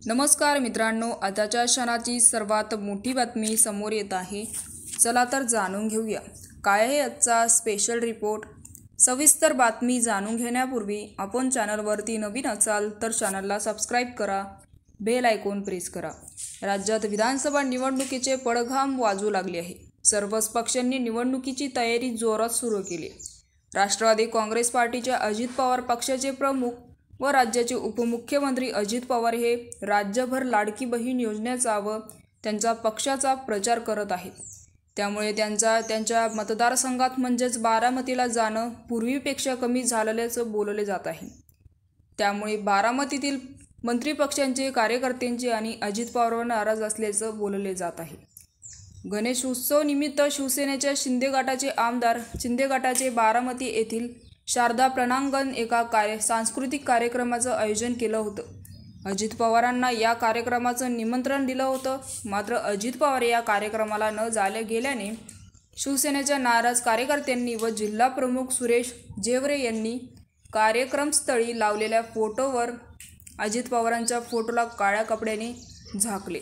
नमस्कार मित्रांनो, आताच्या क्षणाची सर्वात मोठी बातमी समोर येत आहे। चला तर जाणून घेऊया काय आहे आजचा स्पेशल रिपोर्ट। सविस्तर बातमी जाणून घेण्यापूर्वी आपण चॅनलवरती नवीन असाल तर चॅनलला सबस्क्राइब करा, बेल आयकॉन प्रेस करा। राज्यात विधानसभा निवडणुकीचे पडघम वाजू लागले आहे। सर्वच पक्षांनी निवडणुकीची तयारी जोरात सुरू केली। राष्ट्रवादी काँग्रेस पार्टीचे अजित पवार पक्षाचे प्रमुख व राज्याचे उपमुख्यमंत्री अजित पवार हे राज्यभर लाडकी बहीण योजनेचा व त्यांच्या पक्षाचा प्रचार करत आहेत। त्यामुळे त्यांच्या मतदारसंघात म्हणजेच बारामतीला जाणं पूर्वीपेक्षा कमी झाल्याचं बोलले जात आहे। त्यामुळे बारामतीतील मंत्री पक्षांचे कार्यकर्त्यांचे आणि अजित पवारवर नाराज असल्याचं बोलले जात आहे। गणेश उत्सव निमित्त शिवसेनेच्या शिंदे गटाचे आमदार शिंदे गटाचे बारामती येथील शारदा प्रणांगण एका सांस्कृतिक कार्यक्रमाचं आयोजन केलं होतं। अजित पवारांना या कार्यक्रमाचं निमंत्रण दिलं होतं, मात्र अजित पवार या कार्यक्रमाला न गेल्याने शिवसेनेच्या नाराज कार्यकर्त्यांनी व जिल्हा प्रमुख सुरेश जेवरे यांनी कार्यक्रमस्थळी लावलेल्या फोटोवर अजित पवारांच्या फोटोला काळ्या कपड्याने झाकले।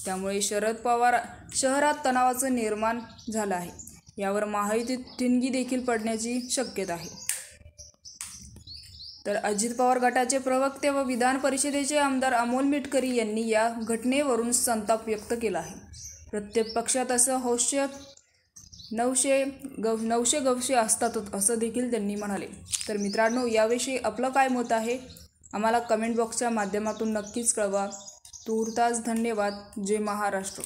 त्यामुळे शरद पवार शहरात तणावाचं निर्माण झालं आहे। यावर महायुतीत ठिणगी देखील पडण्याची शक्यता आहे। तर अजित पवार गटाचे प्रवक्ते व विधान परिषदेचे आमदार अमोल मिटकरी यांनी या घटनेवरून संताप व्यक्त केला आहे। प्रत्येक पक्षात असं नवशे गवशे असतातच असं देखील त्यांनी म्हणाले। तर मित्रांनो, याविषयी आपलं काय मत आहे आम्हाला कमेंट बॉक्सच्या माध्यमातून नक्कीच कळवा। तूर्तास धन्यवाद। जय महाराष्ट्र।